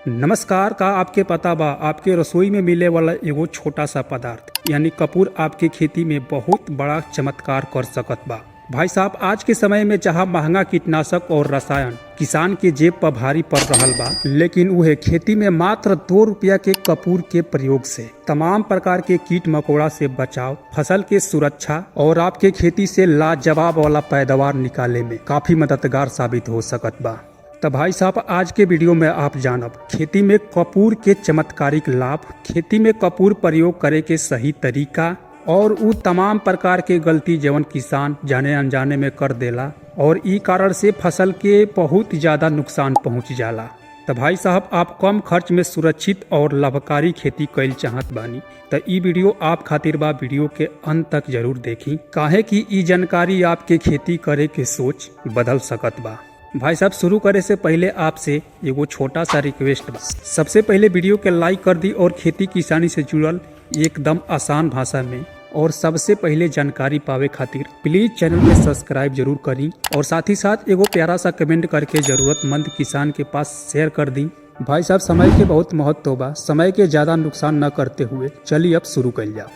नमस्कार। का आपके पता बा आपके रसोई में मिले वाला एगो छोटा सा पदार्थ यानी कपूर आपके खेती में बहुत बड़ा चमत्कार कर सकत बा। भाई साहब, आज के समय में जहाँ महंगा कीटनाशक और रसायन किसान के जेब पर भारी पड़ रहल बा, लेकिन वह खेती में मात्र 2 रुपया के कपूर के प्रयोग से तमाम प्रकार के कीट मकोड़ा से बचाव, फसल के सुरक्षा और आपके खेती से लाजवाब वाला पैदावार निकाले में काफी मददगार साबित हो सकत बा। तो भाई साहब, आज के वीडियो में आप जानब खेती में कपूर के चमत्कारिक लाभ, खेती में कपूर प्रयोग करे के सही तरीका और उ तमाम प्रकार के गलती जवन किसान जाने अनजाने में कर देला और ई कारण से फसल के बहुत ज्यादा नुकसान पहुंच जाला। तो भाई साहब, आप कम खर्च में सुरक्षित और लाभकारी खेती कईल चाहत बानी तो ई वीडियो आप खातिर बा। वीडियो के अंत तक जरूर देखी, काहे कि ई जानकारी आपके खेती करे के सोच बदल सकत बा। भाई साहब, शुरू करे से पहले आपसे एगो छोटा सा रिक्वेस्ट बा। सबसे पहले वीडियो के लाइक कर दी और खेती किसानी से जुड़ल एकदम आसान भाषा में और सबसे पहले जानकारी पावे खातिर प्लीज चैनल में सब्सक्राइब जरूर करी और साथ ही साथ एगो प्यारा सा कमेंट करके जरूरतमंद किसान के पास शेयर कर दी। भाई साहब, समय के बहुत महत्व बा, समय के ज्यादा नुकसान न करते हुए चलिए अब शुरू कर जाओ।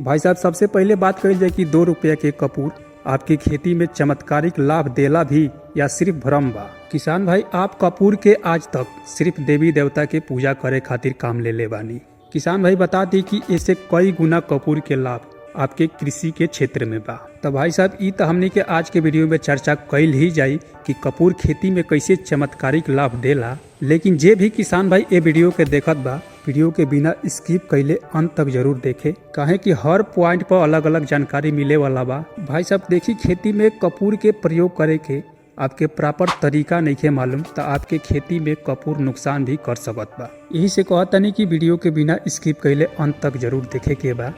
भाई साहब, सबसे पहले बात करी जाए कि 2 रुपया के कपूर आपकी खेती में चमत्कारिक लाभ देला भी या सिर्फ भ्रम बा। किसान भाई, आप कपूर के आज तक सिर्फ देवी देवता के पूजा करे खातिर काम ले बानी। किसान भाई, बता दी कि ऐसे कई गुना कपूर के लाभ आपके कृषि के क्षेत्र में बा। तो भाई साहब, ई तो हमने के आज के वीडियो में चर्चा कैल ही जाई कि कपूर खेती में कैसे चमत्कारिक लाभ देला। लेकिन जे भी किसान भाई ये वीडियो के देखत बा, वीडियो के बिना स्किप कैले अंत तक जरूर देखे, काहे कि हर पॉइंट पर अलग अलग जानकारी मिले वाला बा। भाई साहब देखी, खेती में कपूर के प्रयोग करे के आपके प्रॉपर तरीका नहीं के मालूम तो आपके खेती में कपूर नुकसान भी कर सकत बा। यही से कहता नहीं कि वीडियो के बिना स्किप कैले अंत तक जरूर देखे के बा।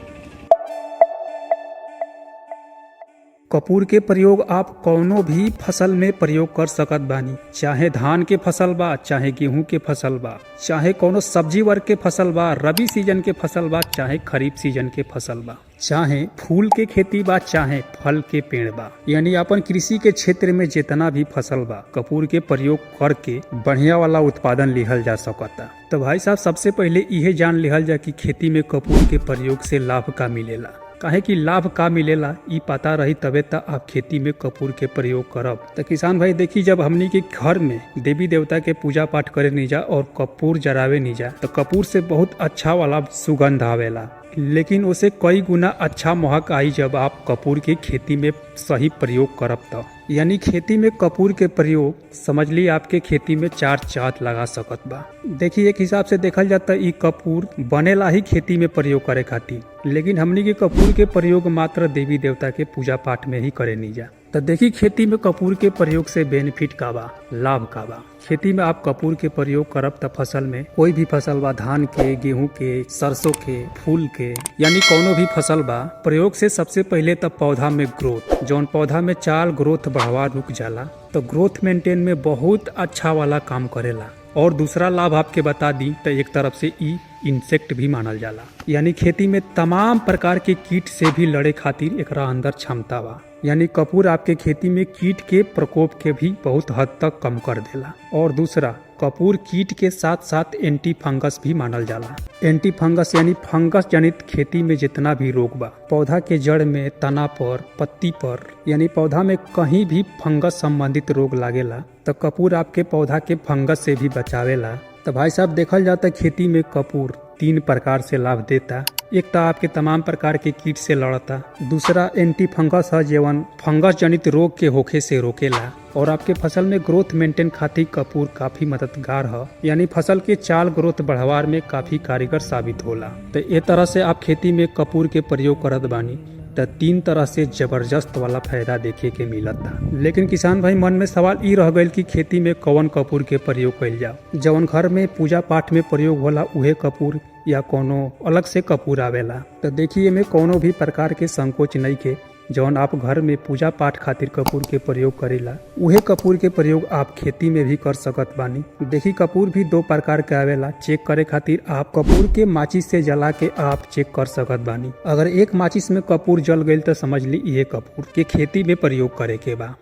कपूर के प्रयोग आप कौनो भी फसल में प्रयोग कर सकत बानी, चाहे धान के फसल बा, चाहे गेहूं के फसल बा, चाहे कोनो सब्जी वर्ग के फसल बा, रबी सीजन के फसल बा, चाहे खरीफ सीजन के फसल बा, चाहे फूल के खेती बा, चाहे फल के पेड़ बा, यानी अपन कृषि के क्षेत्र में जितना भी फसल बा कपूर के प्रयोग करके बढ़िया वाला उत्पादन लिहल जा सकता। तो भाई साहब, सबसे पहले यह जान लिहल जा कि खेती में कपूर के प्रयोग से लाभ का मिलेला। काहे कि लाभ का मिलेला ई पता रही तबे तक आप खेती में कपूर के प्रयोग करब। तो किसान भाई देखी, जब हमनी के घर में देवी देवता के पूजा पाठ करे नहीं जा और कपूर जरावे नहीं जा तो कपूर से बहुत अच्छा वाला सुगंध आवेला, लेकिन उसे कई गुना अच्छा महक आई जब आप कपूर की खेती में सही प्रयोग करब। तो यानी खेती में कपूर के प्रयोग समझ ली आपके खेती में 4 चाँद लगा सकत बा। देखिए, एक हिसाब से देखल जाता ये कपूर बनेला ही खेती में प्रयोग करे खातिर, लेकिन हमनी के कपूर के प्रयोग मात्र देवी देवता के पूजा पाठ में ही करे नहीं जा। तो देखिए, खेती में कपूर के प्रयोग से बेनिफिट का बा, लाभ का बा। खेती में आप कपूर के प्रयोग करब तो फसल में कोई भी फसल बा, धान के, गेहूं के, सरसों के, फूल के, यानी कोनो भी फसल बा, प्रयोग से सबसे पहले तो पौधा में ग्रोथ, जौन पौधा में चाल ग्रोथ बढ़ावा रुक जाला तो ग्रोथ मेंटेन में बहुत अच्छा वाला काम करेला। और दूसरा लाभ आपके बता दी तो एक तरफ से ई इंसेक्ट भी मानल जाला, यानी खेती में तमाम प्रकार के कीट से भी लड़े खातिर एकरा अंदर क्षमता बा। यानी कपूर आपके खेती में कीट के प्रकोप के भी बहुत हद तक कम कर देला। और दूसरा, कपूर कीट के साथ साथ एंटी फंगस भी मानल जाला। एंटी फंगस यानी फंगस जनित खेती में जितना भी रोग बा, पौधा के जड़ में, तना पर, पत्ती पर, यानी पौधा में कहीं भी फंगस संबंधित रोग लागेला तो कपूर आपके पौधा के फंगस से भी बचावेला। तो भाई साहब देखल जाता खेती में कपूर 3 प्रकार से लाभ देता। एक तो आपके तमाम प्रकार के कीट से लड़ता, दूसरा एंटी फंगस है जेवन फंगस जनित रोग के होखे से रोकेला, और आपके फसल में ग्रोथ मेंटेन खातिर कपूर काफी मददगार है, यानी फसल के चाल ग्रोथ बढ़ावा में काफी कारगर साबित होला। तो ये तरह से आप खेती में कपूर के प्रयोग करत बानी तो 3 तरह से जबरदस्त वाला फायदा देखे के मिलता। लेकिन किसान भाई, मन में सवाल ई रह गई कि खेती में कौन कपूर के प्रयोग कइल जाओ। जवन घर में पूजा पाठ में प्रयोग होला उहे कपूर या कोनो अलग से कपूर आवेला। तो देखिए, में कोनो भी प्रकार के संकोच नहीं के, जौन आप घर में पूजा पाठ खातिर कपूर के प्रयोग करेला उहे कपूर के प्रयोग आप खेती में भी कर सकत बानी। देखी, कपूर भी 2 प्रकार के आवेला। चेक करे खातिर आप कपूर के माचिस से जला के आप चेक कर सकत बानी। अगर एक माचिस में कपूर जल गई तो समझ ली ये कपूर के खेती में प्रयोग करे के बा।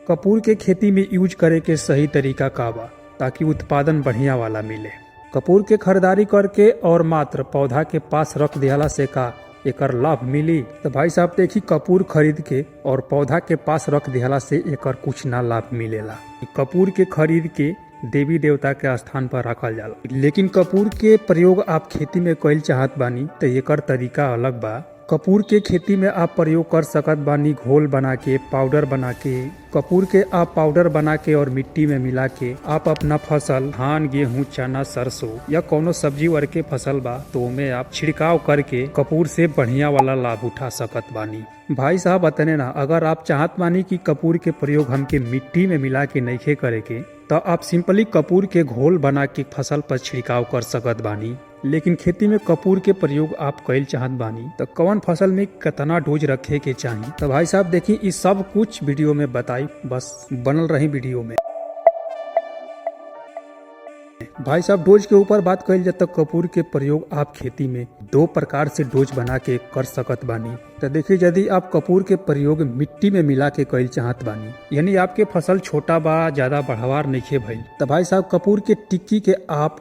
कपूर के खेती में यूज करे के सही तरीका का बा ताकि उत्पादन बढ़िया वाला मिले। कपूर के खरीदारी करके और मात्र पौधा के पास रख दियाला से का एकर लाभ मिली? तो भाई साहब देखी, कपूर खरीद के और पौधा के पास रख दियाला से एकर कुछ ना लाभ मिलेला। कपूर के खरीद के देवी देवता के स्थान पर रखल जाला, लेकिन कपूर के प्रयोग आप खेती में कईल चाहत बानी तो एकर तरीका अलग बा। कपूर के खेती में आप प्रयोग कर सकत बानी घोल बना के, पाउडर बना के। कपूर के आप पाउडर बना के और मिट्टी में मिला के आप अपना फसल धान, गेहूं, चना, सरसों या कोनो सब्जी वर्ग के फसल बा तो में आप छिड़काव करके कपूर से बढ़िया वाला लाभ उठा सकत बानी। भाई साहब बतने ना, अगर आप चाहत बानी कि कपूर के प्रयोग हमके मिट्टी में मिला के नइखे करे के तो आप सिंपली कपूर के घोल बना के फसल पर छिड़काव कर सकत बानी। लेकिन खेती में कपूर के प्रयोग आप कईल चाहत बानी तो कौन फसल में कितना डोज रखे के चाहिए? तो भाई साहब देखिए, इस सब कुछ वीडियो में बताई, बस बनल रही वीडियो में। भाई साहब डोज के ऊपर बात कईल जाए तो कपूर के प्रयोग आप खेती में 2 प्रकार से डोज बना के कर सकत बानी। तो देखिए, यदि आप कपूर के प्रयोग मिट्टी में मिला के कईल चाहत बानी, यानी आपके फसल छोटा बा, ज्यादा बढ़ावार नइखे भइल, तो भाई साहब कपूर के टिक्की के आप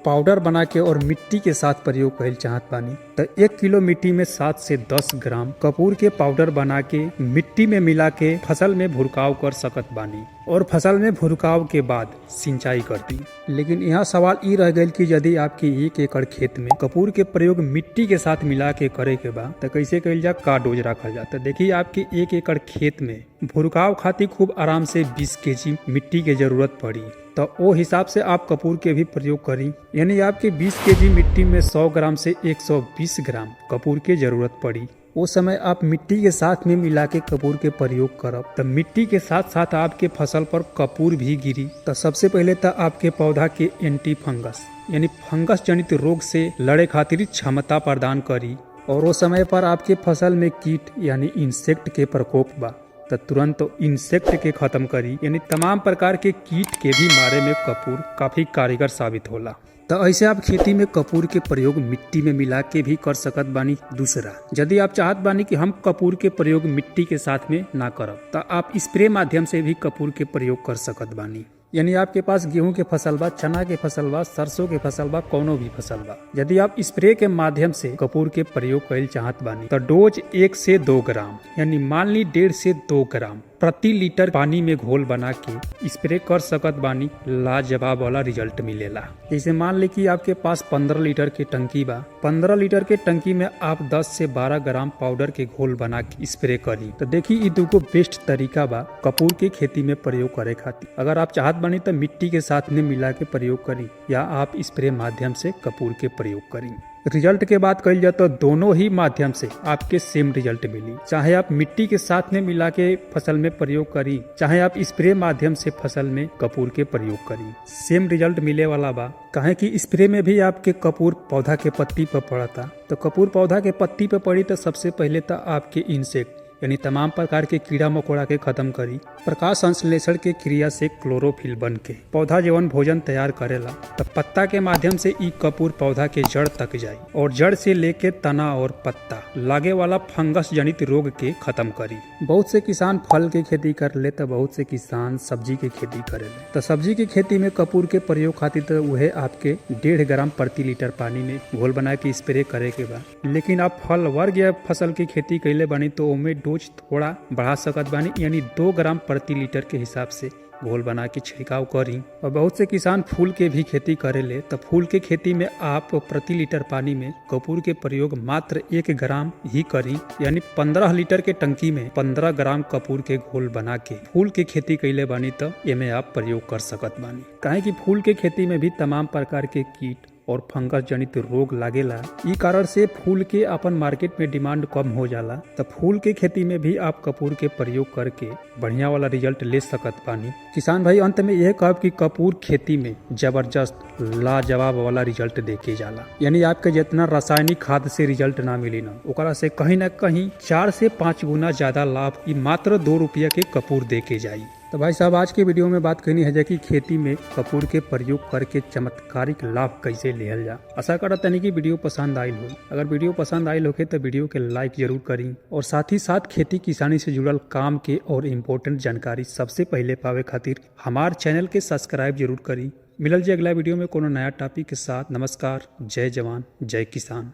पाउडर बना के और मिट्टी के साथ प्रयोग कईल चाहत बानी तो 1 किलो मिट्टी में 7 से 10 ग्राम कपूर के पाउडर बना के मिट्टी में मिला के फसल में भुरकाव कर सकत बानी और फसल में भुरकाव के बाद सिंचाई कर दी। लेकिन यहाँ सवाल ये रह गया कि यदि आपके 1 एकड़ खेत में कपूर के प्रयोग मिट्टी के साथ मिला के करे के बा तो कैसे कईल जा, का डोज रखल जाता? देखिए, आपके 1 एकड़ खेत में भुरकाव खातिर खूब आराम से 20 केजी मिट्टी के जरूरत पड़ी तो वो हिसाब से आप कपूर के भी प्रयोग करी। यानी आपके 20 केजी मिट्टी में 100 ग्राम से 120 ग्राम कपूर के जरूरत पड़ी। वो समय आप मिट्टी के साथ में मिला के कपूर के प्रयोग करब तो मिट्टी के साथ साथ आपके फसल पर कपूर भी गिरी तो सबसे पहले तो आपके पौधा के एंटी फंगस यानी फंगस जनित रोग से लड़े खातिर क्षमता प्रदान करी। और वो समय पर आपके फसल में कीट यानी इंसेक्ट के प्रकोप बा तो तुरंत इंसेक्ट के खत्म करी। यानी तमाम प्रकार के कीट के भी मारे में कपूर काफी कारगर साबित होला। तो ऐसे आप खेती में कपूर के प्रयोग मिट्टी में मिला के भी कर सकत बानी। दूसरा, यदि आप चाहत बानी कि हम कपूर के प्रयोग मिट्टी के साथ में ना करब तो आप स्प्रे माध्यम से भी कपूर के प्रयोग कर सकत बानी। यानी आपके पास गेहूं के फसल बा, चना के फसल बा, सरसों के फसल बा, कोनो भी फसल बा, यदि आप स्प्रे के माध्यम से कपूर के प्रयोग कईल चाहत बानी तो डोज 1 से 2 ग्राम यानी मान ली 1.5 से 2 ग्राम प्रति लीटर पानी में घोल बना के स्प्रे कर सकत बानी। लाजवाब वाला रिजल्ट मिलेला। जैसे मान ली कि आपके पास 15 लीटर के टंकी बा, 15 लीटर के टंकी में आप 10 से 12 ग्राम पाउडर के घोल बना के स्प्रे करी तो देखिए, ये 2 बेस्ट तरीका बा कपूर के खेती में प्रयोग करे खातिर। अगर आप चाहत बानी तो मिट्टी के साथ में मिला के प्रयोग करी या आप स्प्रे माध्यम से कपूर के प्रयोग करी। रिजल्ट के बात कही जाए तो दोनों ही माध्यम से आपके सेम रिजल्ट मिली। चाहे आप मिट्टी के साथ में मिला के फसल में प्रयोग करी, चाहे आप स्प्रे माध्यम से फसल में कपूर के प्रयोग करी, सेम रिजल्ट मिले वाला बा। काहे कि स्प्रे में भी आपके कपूर पौधा के पत्ती पर पड़ता तो कपूर पौधा के पत्ती पर पड़ी तो सबसे पहले तो आपके इंसेक्ट यानी तमाम प्रकार के कीड़ा मकोड़ा के खत्म करी। प्रकाश संश्लेषण के क्रिया से क्लोरोफिल बन के पौधा जवन भोजन तैयार करेला तो पत्ता के माध्यम से ई कपूर पौधा के जड़ तक जाई और जड़ से लेके तना और पत्ता लागे वाला फंगस जनित रोग के खत्म करी। बहुत से किसान फल के खेती कर ले तो बहुत से किसान सब्जी के खेती करेले। तो सब्जी की खेती में कपूर के प्रयोग खातिर तो वह आपके 1.5 ग्राम प्रति लीटर पानी में घोल बना के स्प्रे करे के बा। लेकिन आप फल वर्ग या फसल की खेती कैले बानी तो उनमें डोज थोड़ा बढ़ा सकत बानी, यानी 2 ग्राम प्रति लीटर के हिसाब से घोल बना के छिड़काव करी। और बहुत से किसान फूल के भी खेती करेले तो फूल के खेती में आप प्रति लीटर पानी में कपूर के प्रयोग मात्र 1 ग्राम ही करी। यानी 15 लीटर के टंकी में 15 ग्राम कपूर के घोल बना के फूल के खेती कैले बानी तो एमे आप प्रयोग कर सकत बानी। काहे कि फूल के खेती में भी तमाम प्रकार के कीट और फंगस जनित रोग लागेला। ई कारण से फूल के अपन मार्केट में डिमांड कम हो जाला तो फूल के खेती में भी आप कपूर के प्रयोग करके बढ़िया वाला रिजल्ट ले सकत बानी। किसान भाई अंत में यह कहब कि कपूर खेती में जबरदस्त लाजवाब वाला रिजल्ट देके जाला। यानी आपके जितना रासायनिक खाद से रिजल्ट ना मिली ना, ओकरा से कहीं ना कहीं 4 से 5 गुना ज्यादा लाभ ई मात्र 2 रुपया के कपूर देके जाई। तो भाई साहब आज के वीडियो में बात करनी है कि खेती में कपूर के प्रयोग करके चमत्कारिक लाभ कैसे लिहल जा। आशा करत तनी कि वीडियो पसंद आयल हो। अगर वीडियो पसंद आयल होके तो वीडियो के लाइक जरूर करी और साथ ही साथ खेती किसानी से जुड़ल काम के और इम्पोर्टेंट जानकारी सबसे पहले पावे खातिर हमार चैनल के सब्सक्राइब जरूर करी। मिलल जी अगला वीडियो में कोनो नया टॉपिक के साथ। नमस्कार, जय जवान जय किसान।